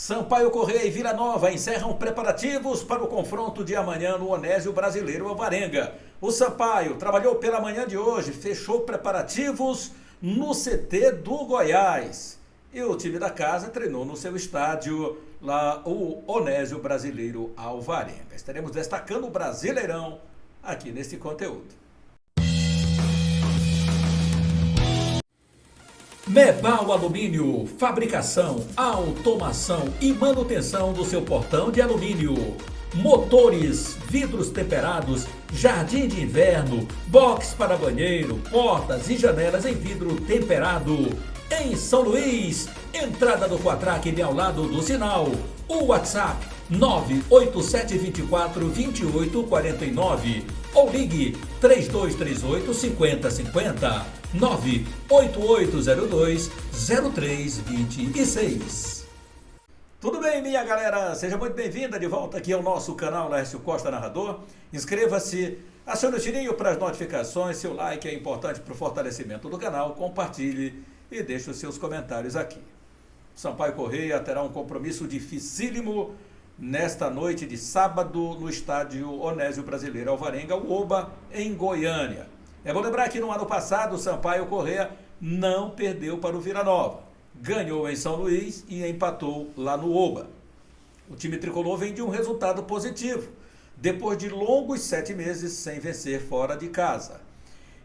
Sampaio Corrêa e Vila Nova encerram preparativos para o confronto de amanhã no Onésio Brasileiro Alvarenga. O Sampaio trabalhou pela manhã de hoje, fechou preparativos no CT do Goiás. E o time da casa treinou no seu estádio, lá o Onésio Brasileiro Alvarenga. Estaremos destacando o Brasileirão aqui neste conteúdo. Mebal Alumínio, fabricação, automação e manutenção do seu portão de alumínio. Motores, vidros temperados, jardim de inverno, box para banheiro, portas e janelas em vidro temperado. Em São Luís, entrada do Quatraque bem ao lado do sinal. O WhatsApp 987242849 ou ligue 3238-5050 98802-0326. Tudo bem, minha galera? Seja muito bem-vinda de volta aqui ao nosso canal Laércio Costa Narrador. Inscreva-se, acione o sininho para as notificações, seu like é importante para o fortalecimento do canal, compartilhe e deixe os seus comentários aqui. Sampaio Corrêa terá um compromisso dificílimo nesta noite de sábado no estádio Onésio Brasileiro Alvarenga, o Oba, em Goiânia. É bom lembrar que no ano passado o Sampaio Corrêa não perdeu para o Vila Nova. Ganhou em São Luís e empatou lá no Oba. O time tricolor vem de um resultado positivo, depois de longos 7 meses sem vencer fora de casa.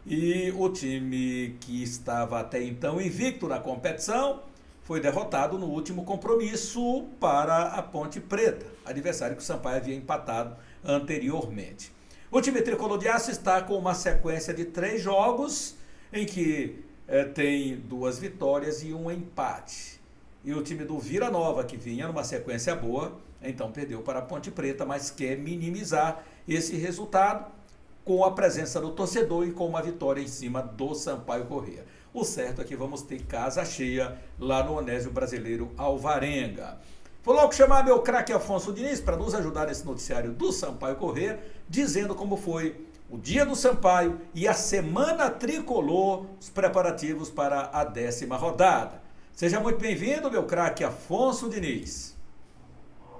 E o time que estava até então invicto na competição foi derrotado no último compromisso para a Ponte Preta, adversário que o Sampaio havia empatado anteriormente. O time tricolor de aço está com uma sequência de 3 jogos em que tem 2 vitórias e 1 empate. E o time do Vila Nova, que vinha numa sequência boa, então perdeu para a Ponte Preta, mas quer minimizar esse resultado com a presença do torcedor e com uma vitória em cima do Sampaio Corrêa. O certo é que vamos ter casa cheia lá no Onésio Brasileiro Alvarenga. Vou logo chamar meu craque Afonso Diniz para nos ajudar nesse noticiário do Sampaio Corrêa, dizendo como foi o dia do Sampaio e a semana tricolor, os preparativos para a 10ª rodada. Seja muito bem-vindo, meu craque Afonso Diniz.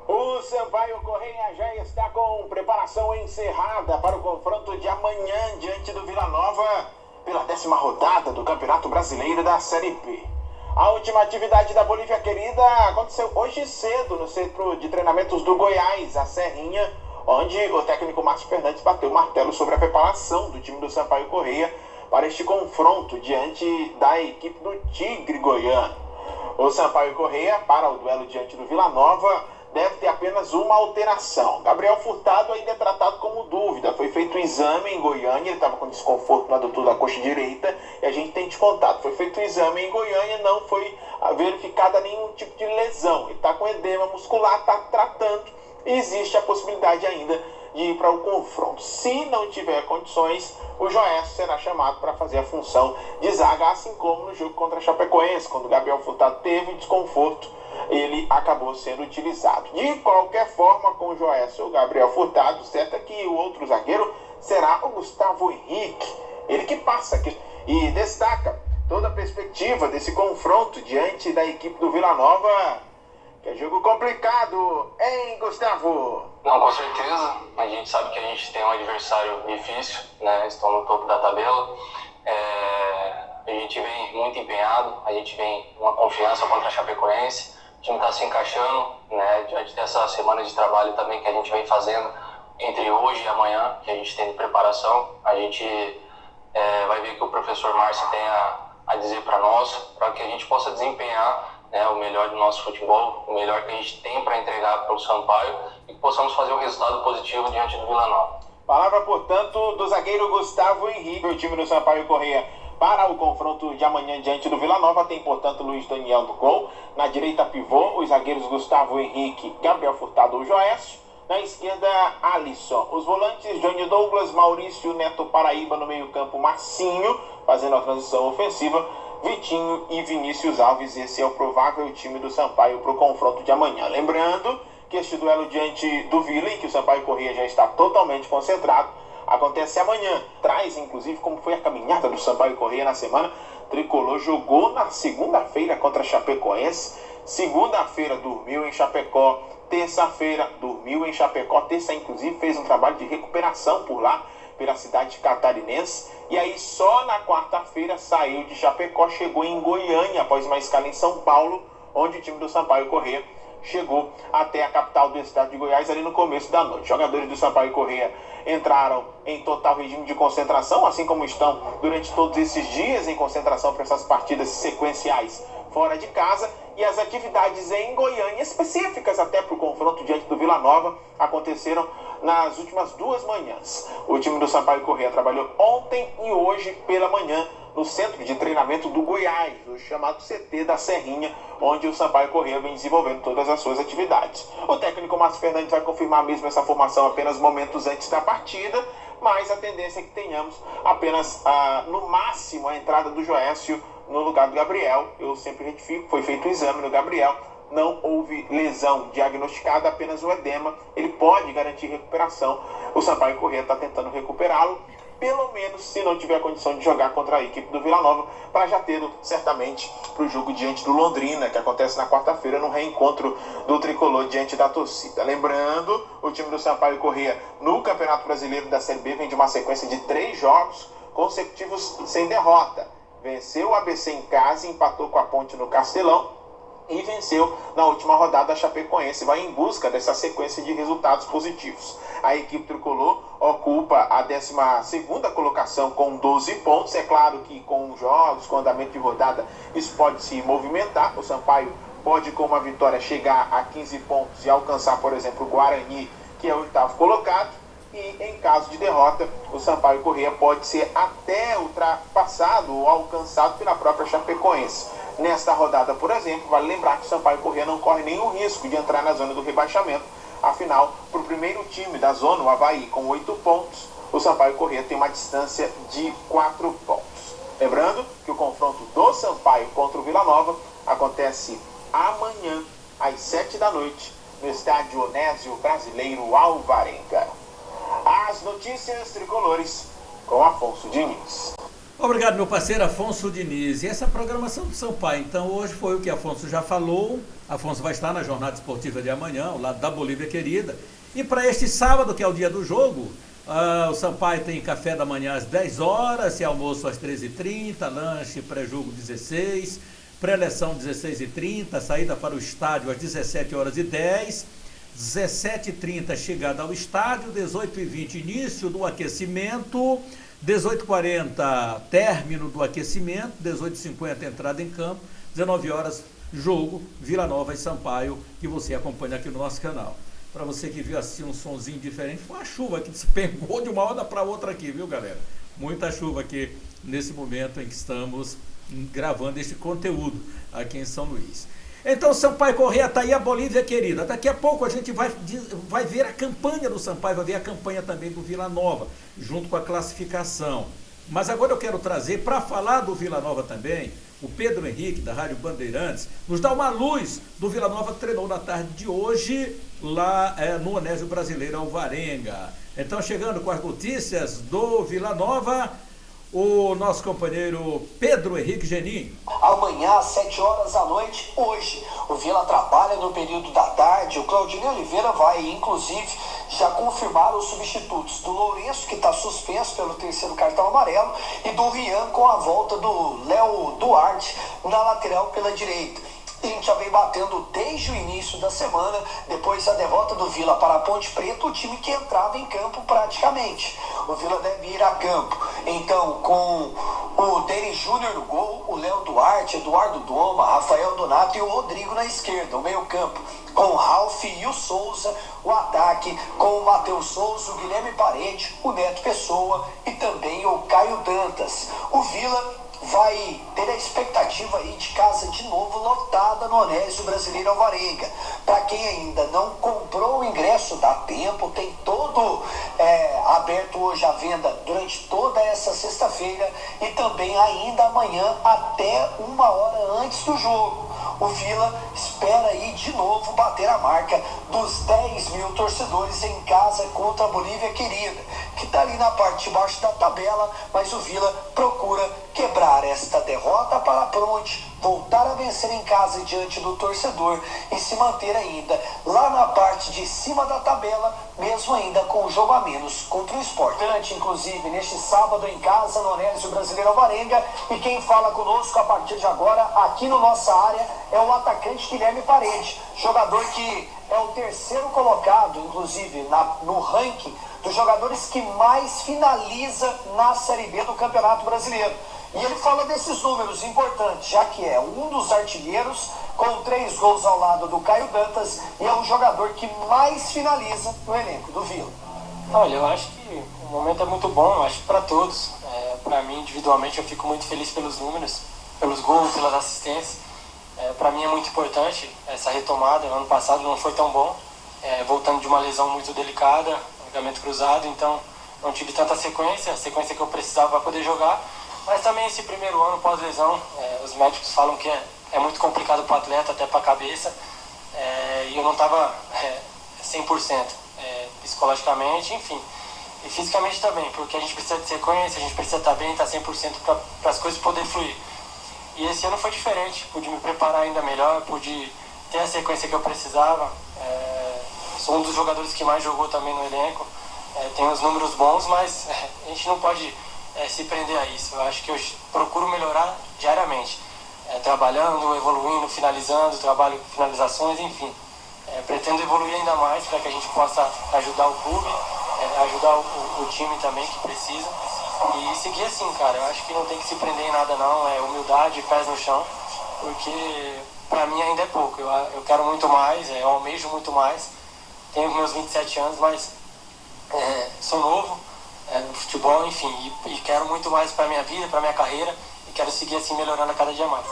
O Sampaio Corrêa já está com preparação encerrada para o confronto de amanhã diante do Vila Nova pela 10ª rodada do Campeonato Brasileiro da Série B. A última atividade da Bolívia Querida aconteceu hoje cedo no Centro de Treinamentos do Goiás, a Serrinha, onde o técnico Márcio Fernandes bateu o martelo sobre a preparação do time do Sampaio Corrêa para este confronto diante da equipe do Tigre Goiano. O Sampaio Corrêa, para o duelo diante do Vila Nova, deve ter apenas uma alteração. Gabriel Furtado ainda é tratado como dúvida. Foi feito o exame em Goiânia, ele estava com desconforto no adutor da coxa direita e a gente tem descontado. Foi feito o exame em Goiânia, não foi verificada nenhum tipo de lesão. Ele está com edema muscular, está tratando e existe a possibilidade ainda de ir para o confronto. Se não tiver condições, o Joécio será chamado para fazer a função de zaga, assim como no jogo contra a Chapecoense, quando o Gabriel Furtado teve desconforto, ele acabou sendo utilizado. De qualquer forma, com o Joécio e o Gabriel Furtado, certo é que o outro zagueiro será o Gustavo Henrique, ele que passa aqui e destaca toda a perspectiva desse confronto diante da equipe do Vila Nova, que é jogo complicado, hein, Gustavo? Não, com certeza. A gente sabe que a gente tem um adversário difícil, né? Estão no topo da tabela. A gente vem muito empenhado, a gente vem com uma confiança contra a Chapecoense. O time está se encaixando, né? Diante dessa semana de trabalho também que a gente vem fazendo entre hoje e amanhã, que a gente tem de preparação. A gente vai ver o que o professor Márcio tem a dizer para nós, para que a gente possa desempenhar, né, o melhor do nosso futebol, o melhor que a gente tem para entregar para o Sampaio e que possamos fazer um resultado positivo diante do Vila Nova. Palavra, portanto, do zagueiro Gustavo Henrique. O time do Sampaio Corrêa para o confronto de amanhã diante do Vila Nova tem, portanto, Luiz Daniel no gol. Na direita, pivô, os zagueiros Gustavo Henrique, Gabriel Furtado ou Joécio. Na esquerda, Alisson. Os volantes, Johnny Douglas, Maurício Neto Paraíba no meio-campo, Marcinho, fazendo a transição ofensiva, Vitinho e Vinícius Alves. Esse é o provável time do Sampaio para o confronto de amanhã. Lembrando que este duelo diante do Vila, em que o Sampaio Corrêa já está totalmente concentrado, acontece amanhã. Traz, inclusive, como foi a caminhada do Sampaio Corrêa na semana. Tricolor jogou na segunda-feira contra a Chapecoense, Segunda-feira dormiu em Chapecó. Terça-feira dormiu em Chapecó. Terça, inclusive, fez um trabalho de recuperação por lá, pela cidade catarinense. E aí só na quarta-feira saiu de Chapecó, chegou em Goiânia após uma escala em São Paulo, onde o time do Sampaio Corrêa chegou até a capital do estado de Goiás ali no começo da noite. Jogadores do Sampaio Corrêa entraram em total regime de concentração, assim como estão durante todos esses dias em concentração para essas partidas sequenciais fora de casa. E as atividades em Goiânia, específicas até para o confronto diante do Vila Nova, aconteceram nas últimas 2 manhãs. O time do Sampaio Corrêa trabalhou ontem e hoje pela manhã no centro de treinamento do Goiás, o chamado CT da Serrinha, onde o Sampaio Corrêa vem desenvolvendo todas as suas atividades. O técnico Márcio Fernandes vai confirmar mesmo essa formação apenas momentos antes da partida, mas a tendência é que tenhamos apenas, no máximo, a entrada do Joécio no lugar do Gabriel. Eu sempre retifico, foi feito o exame no Gabriel, não houve lesão diagnosticada, apenas o edema. Ele pode garantir recuperação. O Sampaio Corrêa está tentando recuperá-lo, pelo menos se não tiver condição de jogar contra a equipe do Vila Nova, para já tê-lo certamente para o jogo diante do Londrina, que acontece na quarta-feira, no reencontro do Tricolor diante da torcida. Lembrando, o time do Sampaio Corrêa no Campeonato Brasileiro da Série B vem de uma sequência de 3 jogos consecutivos sem derrota. Venceu o ABC em casa, empatou com a Ponte no Castelão e venceu na última rodada a Chapecoense. Vai em busca dessa sequência de resultados positivos. A equipe tricolor ocupa a 12ª colocação com 12 pontos. É claro que com os jogos, com o andamento de rodada, isso pode se movimentar. O Sampaio pode, com uma vitória, chegar a 15 pontos e alcançar, por exemplo, o Guarani, que é o 8º colocado. E em caso de derrota, o Sampaio Corrêa pode ser até ultrapassado ou alcançado pela própria Chapecoense. Nesta rodada, por exemplo, vale lembrar que o Sampaio Corrêa não corre nenhum risco de entrar na zona do rebaixamento. Afinal, para o primeiro time da zona, o Avaí, com 8 pontos, o Sampaio Corrêa tem uma distância de 4 pontos. Lembrando que o confronto do Sampaio contra o Vila Nova acontece amanhã, às 7 da noite, no estádio Onésio Brasileiro Alvarenga. As notícias tricolores com Afonso Diniz. Obrigado, meu parceiro Afonso Diniz. E essa programação do Sampaio, então, hoje foi o que Afonso já falou. Afonso vai estar na jornada esportiva de amanhã, ao lado da Bolívia Querida. E para este sábado, que é o dia do jogo, o Sampaio tem café da manhã às 10 horas, e almoço às 13h30, lanche pré-jogo 16, pré-eleção 16h30, saída para o estádio às 17h10, 17h30 chegada ao estádio, 18h20 início do aquecimento, 18h40 término do aquecimento, 18h50 entrada em campo, 19 horas jogo Vila Nova e Sampaio, que você acompanha aqui no nosso canal. Para você que viu assim um sonzinho diferente, foi uma chuva que se pegou de uma hora para outra aqui, viu, galera? Muita chuva aqui nesse momento em que estamos gravando este conteúdo aqui em São Luís. Então, Sampaio Corrêa está aí, a Bolívia Querida. Daqui a pouco a gente vai ver a campanha do Sampaio, vai ver a campanha também do Vila Nova, junto com a classificação. Mas agora eu quero trazer, para falar do Vila Nova também, o Pedro Henrique, da Rádio Bandeirantes, nos dá uma luz do Vila Nova que treinou na tarde de hoje, lá no Onésio Brasileiro Alvarenga. Então, chegando com as notícias do Vila Nova, o nosso companheiro Pedro Henrique Geninho. Amanhã, às 7 horas da noite, hoje, o Vila trabalha no período da tarde. O Claudinei Oliveira vai, inclusive, já confirmar os substitutos do Lourenço, que está suspenso pelo 3º cartão amarelo, e do Rian com a volta do Léo Duarte na lateral pela direita. A gente já vem batendo desde o início da semana, depois da derrota do Vila para a Ponte Preta, o time que entrava em campo praticamente. O Vila deve ir a campo, então, com o Denis Júnior no gol, o Léo Duarte, Eduardo Doma, Rafael Donato e o Rodrigo na esquerda, o meio campo, com o Ralf e o Souza, o ataque com o Matheus Souza, o Guilherme Parede, o Neto Pessoa e também o Caio Dantas. O Vila vai ter a expectativa aí de casa de novo lotada no Onésio Brasileiro Alvarenga. Para quem ainda não comprou o ingresso, dá tempo, tem todo aberto hoje a venda durante toda essa sexta-feira e também ainda amanhã até 1 hora antes do jogo. O Vila espera aí de novo bater a marca dos 10 mil torcedores em casa contra a Bolívia Querida, que está ali na parte de baixo da tabela, mas o Vila procura quebrar esta derrota para a Ponte voltar a vencer em casa diante do torcedor e se manter ainda lá na parte de cima da tabela, mesmo ainda com o jogo a menos contra o Sport. Inclusive, neste sábado em casa, no Onésio Brasileiro Alvarenga, e quem fala conosco a partir de agora, aqui no nossa área, é o atacante Guilherme Parede, jogador que é o terceiro colocado, inclusive, no ranking dos jogadores que mais finaliza na Série B do Campeonato Brasileiro. E ele fala desses números importantes, já que é um dos artilheiros, com 3 gols ao lado do Caio Dantas, e é o jogador que mais finaliza no elenco do Vila. Olha, eu acho que o momento é muito bom, eu acho que para todos. Para mim, individualmente, eu fico muito feliz pelos números, pelos gols, pelas assistências. Para mim é muito importante essa retomada. Ano passado não foi tão bom, voltando de uma lesão muito delicada, ligamento cruzado, então não tive tanta sequência, a sequência que eu precisava para poder jogar. Mas também esse primeiro ano pós-lesão, os médicos falam que é muito complicado para o atleta, até para a cabeça, e eu não estava 100%, psicologicamente, enfim, e fisicamente também, porque a gente precisa de sequência, a gente precisa estar bem, estar 100% para as coisas poderem fluir. E esse ano foi diferente, pude me preparar ainda melhor, pude ter a sequência que eu precisava. Sou um dos jogadores que mais jogou também no elenco, tenho os números bons, mas a gente não pode se prender a isso. Eu acho que eu procuro melhorar diariamente, trabalhando, evoluindo, finalizando, trabalho com finalizações, enfim. Pretendo evoluir ainda mais para que a gente possa ajudar o clube, ajudar o time também que precisa. E seguir assim, cara, eu acho que não tem que se prender em nada não, humildade, pés no chão, porque pra mim ainda é pouco, eu quero muito mais, eu almejo muito mais, tenho meus 27 anos, mas sou novo no futebol, enfim, e quero muito mais pra minha vida, pra minha carreira, e quero seguir assim melhorando a cada dia mais.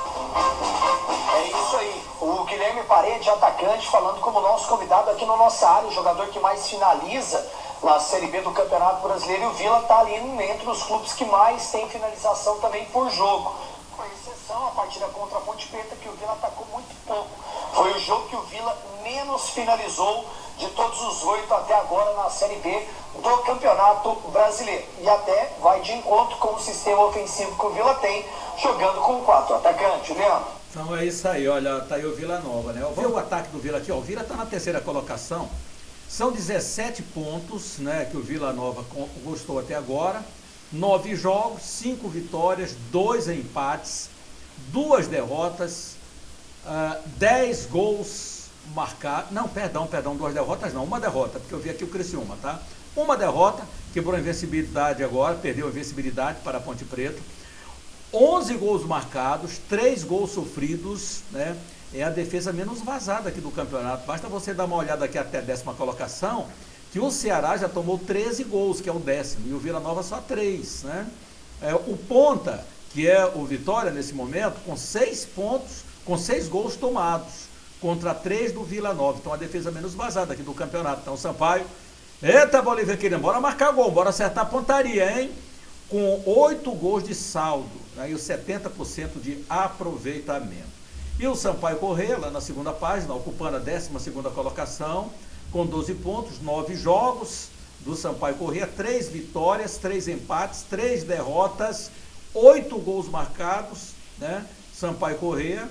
É isso aí, o Guilherme Parede, atacante, falando como nosso convidado aqui na nossa área, o jogador que mais finaliza na Série B do Campeonato Brasileiro, e o Vila está ali entre os clubes que mais tem finalização também por jogo. Com exceção a partida contra a Ponte Preta, que o Vila atacou muito pouco. Foi o jogo que o Vila menos finalizou de todos os 8 até agora na Série B do Campeonato Brasileiro. E até vai de encontro com o sistema ofensivo que o Vila tem, jogando com 4 atacantes, Leandro. Então é isso aí, olha, tá aí o Vila Nova, né? Vê o ataque do Vila aqui, ó, o Vila tá na terceira colocação. São 17 pontos, né, que o Vila Nova conquistou até agora, 9 jogos, 5 vitórias, 2 empates, 2 derrotas, 10 gols marcados, não, perdão, 2 derrotas não, uma derrota, porque eu vi aqui o Criciúma, tá? Uma derrota, quebrou a invencibilidade agora, perdeu a invencibilidade para a Ponte Preta, 11 gols marcados, 3 gols sofridos, né? É a defesa menos vazada aqui do campeonato. Basta você dar uma olhada aqui até a 10ª colocação, que o Ceará já tomou 13 gols, que é o 10º, e o Vila Nova só 3, né? O ponta, que é o Vitória nesse momento, com 6 pontos, com 6 gols tomados, contra 3 do Vila Nova. Então a defesa menos vazada aqui do campeonato. Então o Sampaio, eita Bolívia querendo, bora marcar gol, bora acertar a pontaria, hein? Com 8 gols de saldo, né? E os 70% de aproveitamento. E o Sampaio Corrêa, lá na segunda página, ocupando a 12ª colocação, com 12 pontos, 9 jogos do Sampaio Corrêa, 3 vitórias, 3 empates, 3 derrotas, 8 gols marcados, né? Sampaio Corrêa,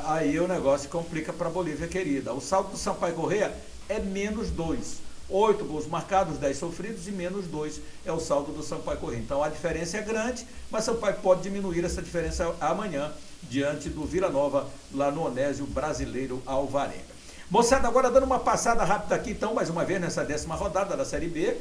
aí o negócio complica para a Bolívia querida. O saldo do Sampaio Corrêa é menos 2. 8 gols marcados, 10 sofridos e menos 2 é o saldo do Sampaio Corrêa. Então a diferença é grande, mas Sampaio pode diminuir essa diferença amanhã, diante do Vila Nova, lá no Onésio Brasileiro Alvarenga. Moçada, agora dando uma passada rápida aqui, então, mais uma vez, nessa 10ª rodada da Série B,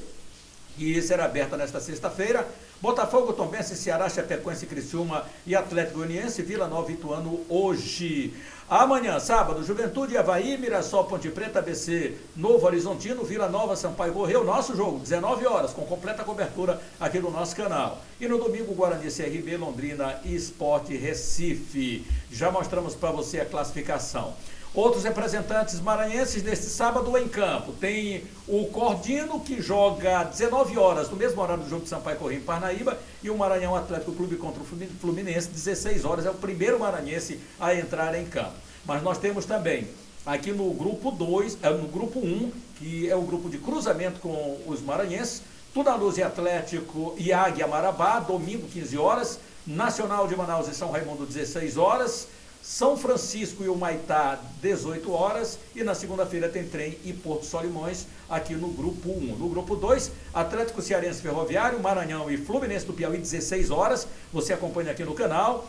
que será aberta nesta sexta-feira. Botafogo, Tombense, Ceará, Chapecoense, Criciúma e Atlético Goianiense, Vila Nova e Ituano hoje. Amanhã, sábado, Juventude, Avaí, Mirassol, Ponte Preta, ABC, Novo Horizontino, Vila Nova, Sampaio Corrêa, o nosso jogo, 19 horas, com completa cobertura aqui no nosso canal. E no domingo, Guarani, CRB, Londrina e Sport Recife. Já mostramos para você a classificação. Outros representantes maranhenses neste sábado em campo. Tem o Cordino, que joga 19 horas, no mesmo horário do jogo de Sampaio Corrêa em Parnaíba, e o Maranhão Atlético Clube contra o Fluminense, 16 horas, é o primeiro maranhense a entrar em campo. Mas nós temos também, aqui no grupo 2, no grupo 1, que é o grupo de cruzamento com os maranhenses, Tuna Luz e Atlético e Águia Marabá, domingo, 15 horas, Nacional de Manaus e São Raimundo, 16 horas. São Francisco e o Maitá, 18 horas. E na segunda-feira tem trem e Porto Solimões, aqui no grupo 1. No grupo 2, Atlético Cearense Ferroviário, Maranhão e Fluminense do Piauí, 16 horas. Você acompanha aqui no canal.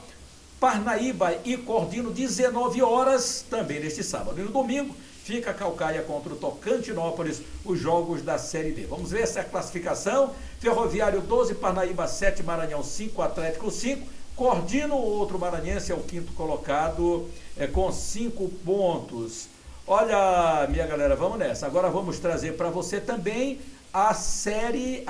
Parnaíba e Cordino, 19 horas, também neste sábado. E no domingo, fica a Caucaia contra o Tocantinópolis, os jogos da Série B. Vamos ver essa classificação. Ferroviário 12, Parnaíba 7, Maranhão 5, Atlético 5. Cordino, outro maranhense, é o quinto colocado, com 5 pontos. Olha, minha galera, vamos nessa. Agora vamos trazer para você também a Série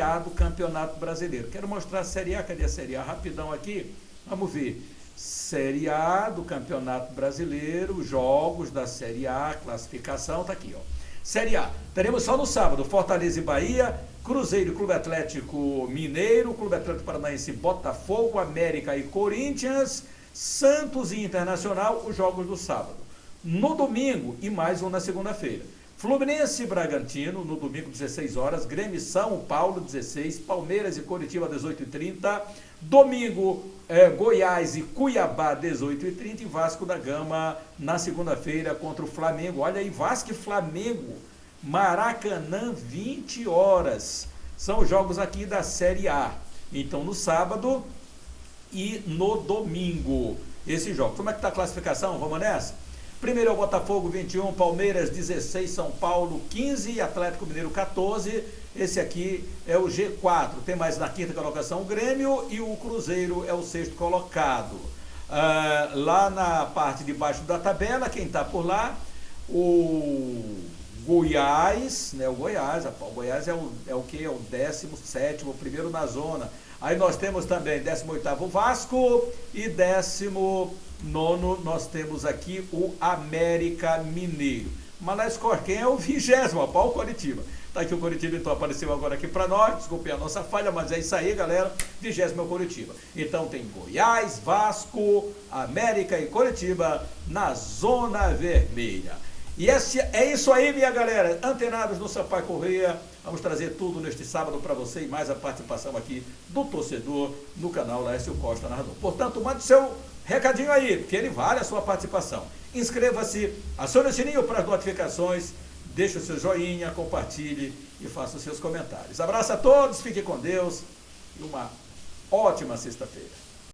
A do Campeonato Brasileiro. Quero mostrar a Série A, cadê a Série A? Rapidão aqui, vamos ver. Série A do Campeonato Brasileiro, jogos da Série A, classificação, tá aqui, ó. Série A, teremos só no sábado, Fortaleza e Bahia, Cruzeiro, Clube Atlético Mineiro, Clube Atlético Paranaense, Botafogo, América e Corinthians, Santos e Internacional, os jogos do sábado. No domingo, e mais um na segunda-feira, Fluminense e Bragantino, no domingo, 16 horas, Grêmio e São Paulo, 16, Palmeiras e Coritiba, 18h30, domingo, Goiás e Cuiabá, 18h30, e Vasco da Gama, na segunda-feira, contra o Flamengo. Olha aí, Vasco e Flamengo, Maracanã, 20 horas, são os jogos aqui da Série A. Então, no sábado e no domingo, esses jogos. Como é que está a classificação? Vamos nessa? Primeiro é o Botafogo, 21, Palmeiras 16, São Paulo 15, Atlético Mineiro 14. Esse aqui é o G4. Tem mais na quinta colocação o Grêmio e o Cruzeiro é o sexto colocado. Lá na parte de baixo da tabela, quem está por lá, o Goiás, né? O Goiás é o que? É o 17º, o primeiro na zona. Aí nós temos também 18º Vasco e 19º nós temos aqui o América Mineiro. Mas na score, quem é o 20º? O Coritiba. Tá aqui o Coritiba, então apareceu agora aqui para nós. Desculpe a nossa falha, mas é isso aí, galera. 20º é o Coritiba. Então tem Goiás, Vasco, América e Coritiba na zona vermelha. E é isso aí, minha galera. Antenados no Sampaio Corrêa. Vamos trazer tudo neste sábado para você e mais a participação aqui do torcedor no canal Laércio Costa Narrador. Portanto, mande seu recadinho aí, porque ele vale a sua participação. Inscreva-se, acione o sininho para as notificações, deixe o seu joinha, compartilhe e faça os seus comentários. Abraço a todos, fique com Deus e uma ótima sexta-feira.